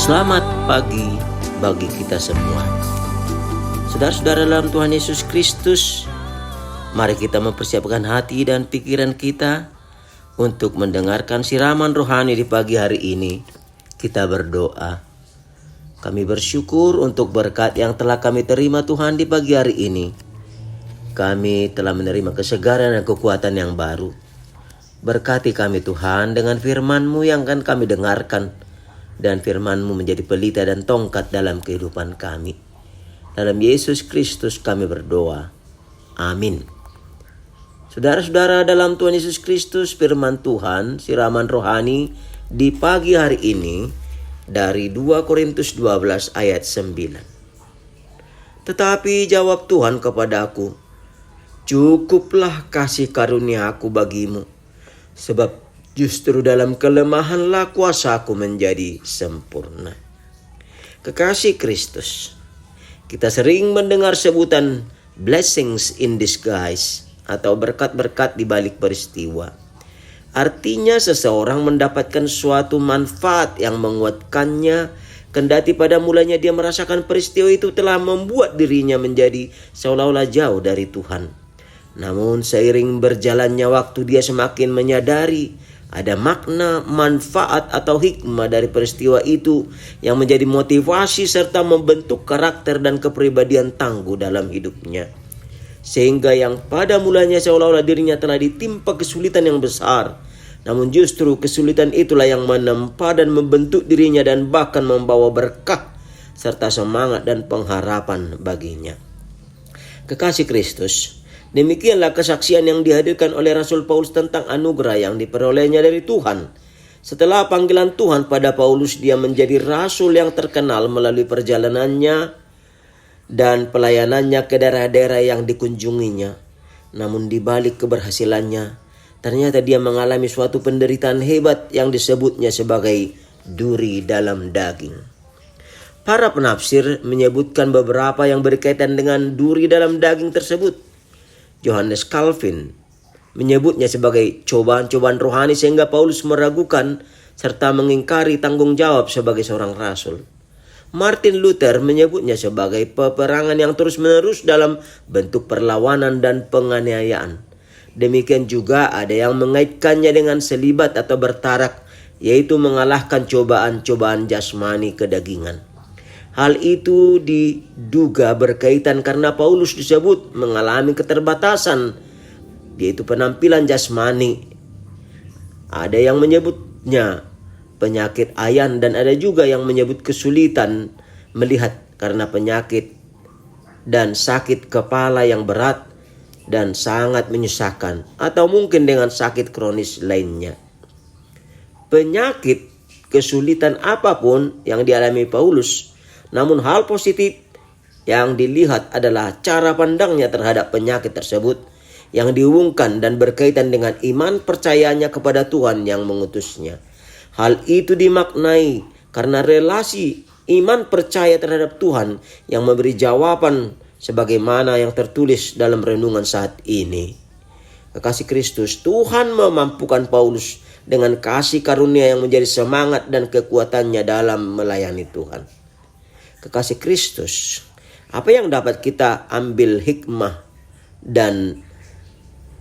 Selamat pagi bagi kita semua. Saudara-saudara dalam Tuhan Yesus Kristus, mari kita mempersiapkan hati dan pikiran kita untuk mendengarkan siraman rohani di pagi hari ini. Kita berdoa. Kami bersyukur untuk berkat yang telah kami terima Tuhan di pagi hari ini. Kami telah menerima kesegaran dan kekuatan yang baru. Berkati kami Tuhan dengan firman-Mu yang akan kami dengarkan. Dan firman-Mu menjadi pelita dan tongkat dalam kehidupan kami. Dalam Yesus Kristus kami berdoa. Amin. Saudara-saudara dalam Tuhan Yesus Kristus, firman Tuhan, siraman rohani di pagi hari ini dari 2 Korintus 12 ayat 9. Tetapi jawab Tuhan kepadaku, cukuplah kasih karunia-Ku bagimu, sebab justru dalam kelemahanlah kuasa-Ku menjadi sempurna. Kekasih Kristus, kita sering mendengar sebutan blessings in disguise atau berkat-berkat di balik peristiwa. Artinya seseorang mendapatkan suatu manfaat yang menguatkannya, kendati pada mulanya dia merasakan peristiwa itu telah membuat dirinya menjadi seolah-olah jauh dari Tuhan. Namun seiring berjalannya waktu dia semakin menyadari ada makna, manfaat atau hikmah dari peristiwa itu yang menjadi motivasi serta membentuk karakter dan kepribadian tangguh dalam hidupnya. Sehingga yang pada mulanya seolah-olah dirinya telah ditimpa kesulitan yang besar, namun justru kesulitan itulah yang menempa dan membentuk dirinya dan bahkan membawa berkah serta semangat dan pengharapan baginya. Kekasih Kristus, demikianlah kesaksian yang dihadirkan oleh Rasul Paulus tentang anugerah yang diperolehnya dari Tuhan. Setelah panggilan Tuhan pada Paulus, dia menjadi rasul yang terkenal melalui perjalanannya dan pelayanannya ke daerah-daerah yang dikunjunginya. Namun di balik keberhasilannya, ternyata dia mengalami suatu penderitaan hebat yang disebutnya sebagai duri dalam daging. Para penafsir menyebutkan beberapa yang berkaitan dengan duri dalam daging tersebut. Johannes Calvin menyebutnya sebagai cobaan-cobaan rohani sehingga Paulus meragukan serta mengingkari tanggung jawab sebagai seorang rasul. Martin Luther menyebutnya sebagai peperangan yang terus-menerus dalam bentuk perlawanan dan penganiayaan. Demikian juga ada yang mengaitkannya dengan selibat atau bertarak, yaitu mengalahkan cobaan-cobaan jasmani kedagingan. Hal itu diduga berkaitan karena Paulus disebut mengalami keterbatasan, yaitu penampilan jasmani. Ada yang menyebutnya penyakit ayan dan ada juga yang menyebut kesulitan melihat karena penyakit dan sakit kepala yang berat dan sangat menyusahkan, atau mungkin dengan sakit kronis lainnya. Penyakit, kesulitan apapun yang dialami Paulus, namun hal positif yang dilihat adalah cara pandangnya terhadap penyakit tersebut yang dihubungkan dan berkaitan dengan iman percayanya kepada Tuhan yang mengutusnya. Hal itu dimaknai karena relasi iman percaya terhadap Tuhan yang memberi jawaban sebagaimana yang tertulis dalam renungan saat ini. Kekasih Kristus, Tuhan memampukan Paulus dengan kasih karunia yang menjadi semangat dan kekuatannya dalam melayani Tuhan. Kekasih Kristus, apa yang dapat kita ambil hikmah dan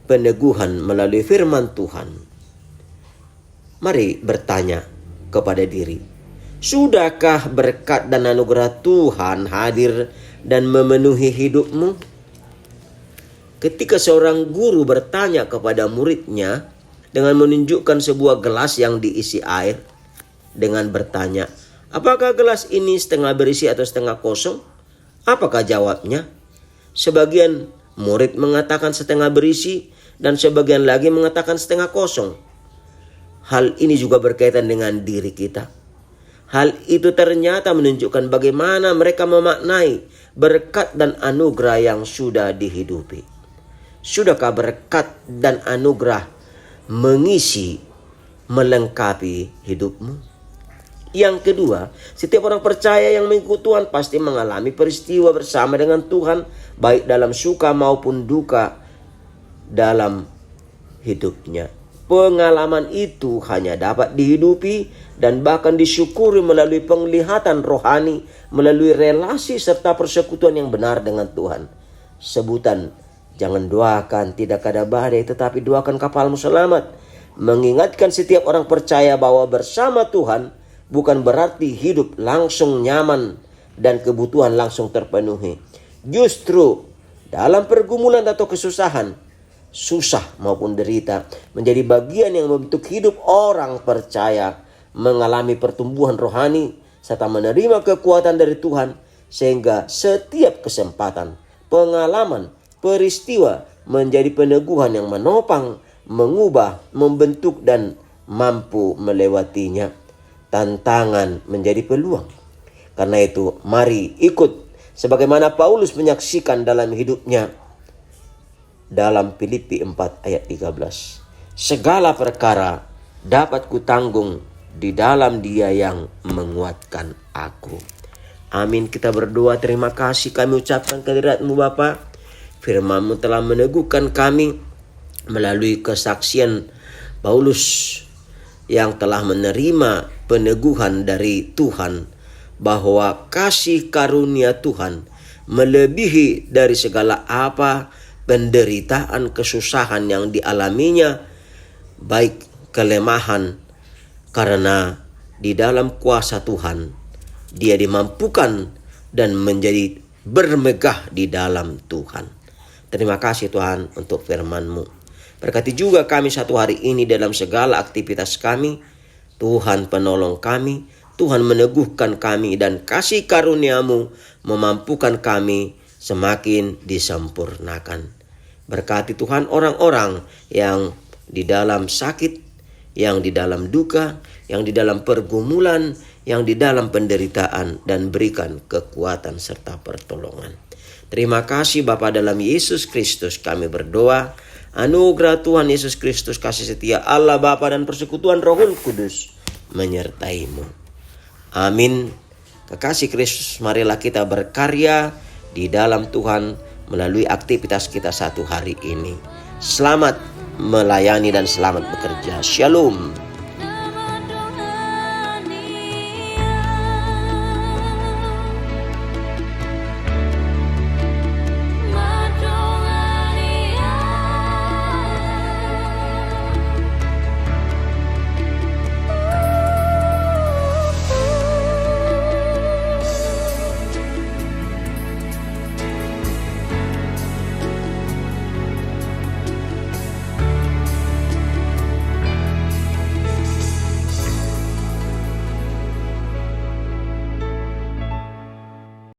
peneguhan melalui firman Tuhan? Mari bertanya kepada diri, sudahkah berkat dan anugerah Tuhan hadir dan memenuhi hidupmu? Ketika seorang guru bertanya kepada muridnya dengan menunjukkan sebuah gelas yang diisi air dengan bertanya, apakah gelas ini setengah berisi atau setengah kosong? Apakah jawabnya? Sebagian murid mengatakan setengah berisi dan sebagian lagi mengatakan setengah kosong. Hal ini juga berkaitan dengan diri kita. Hal itu ternyata menunjukkan bagaimana mereka memaknai berkat dan anugerah yang sudah dihidupi. Sudahkah berkat dan anugerah mengisi, melengkapi hidupmu? Yang kedua, setiap orang percaya yang mengikuti Tuhan pasti mengalami peristiwa bersama dengan Tuhan, baik dalam suka maupun duka dalam hidupnya. Pengalaman itu hanya dapat dihidupi dan bahkan disyukuri melalui penglihatan rohani, melalui relasi serta persekutuan yang benar dengan Tuhan. Sebutan, jangan doakan tidak ada badai, tetapi doakan kapalmu selamat. Mengingatkan setiap orang percaya bahwa bersama Tuhan bukan berarti hidup langsung nyaman dan kebutuhan langsung terpenuhi. Justru dalam pergumulan atau kesusahan, susah maupun derita, menjadi bagian yang membentuk hidup orang percaya, mengalami pertumbuhan rohani, serta menerima kekuatan dari Tuhan, sehingga setiap kesempatan, pengalaman, peristiwa menjadi peneguhan yang menopang, mengubah, membentuk, dan mampu melewatinya. Tantangan menjadi peluang. Karena itu, mari ikut sebagaimana Paulus menyaksikan dalam hidupnya. Dalam Filipi 4 ayat 13. Segala perkara dapat kutanggung di dalam Dia yang menguatkan aku. Amin. Kita berdoa, terima kasih kami ucapkan kehadirat-Mu Bapa. Firman-Mu telah meneguhkan kami melalui kesaksian Paulus yang telah menerima peneguhan dari Tuhan bahwa kasih karunia Tuhan melebihi dari segala apa penderitaan, kesusahan yang dialaminya, baik kelemahan, karena di dalam kuasa Tuhan dia dimampukan dan menjadi bermegah di dalam Tuhan. Terima kasih Tuhan untuk firman-Mu. Berkati juga kami satu hari ini dalam segala aktivitas kami. Tuhan penolong kami, Tuhan meneguhkan kami, dan kasih karunia-Mu memampukan kami semakin disempurnakan. Berkati Tuhan orang-orang yang di dalam sakit, yang di dalam duka, yang di dalam pergumulan, yang di dalam penderitaan, dan berikan kekuatan serta pertolongan. Terima kasih Bapa, dalam Yesus Kristus kami berdoa. Anugerah Tuhan Yesus Kristus, kasih setia Allah Bapa dan persekutuan Roh Kudus menyertai-Mu. Amin. Kekasih Kristus, marilah kita berkarya di dalam Tuhan melalui aktivitas kita satu hari ini. Selamat melayani dan selamat bekerja. Shalom.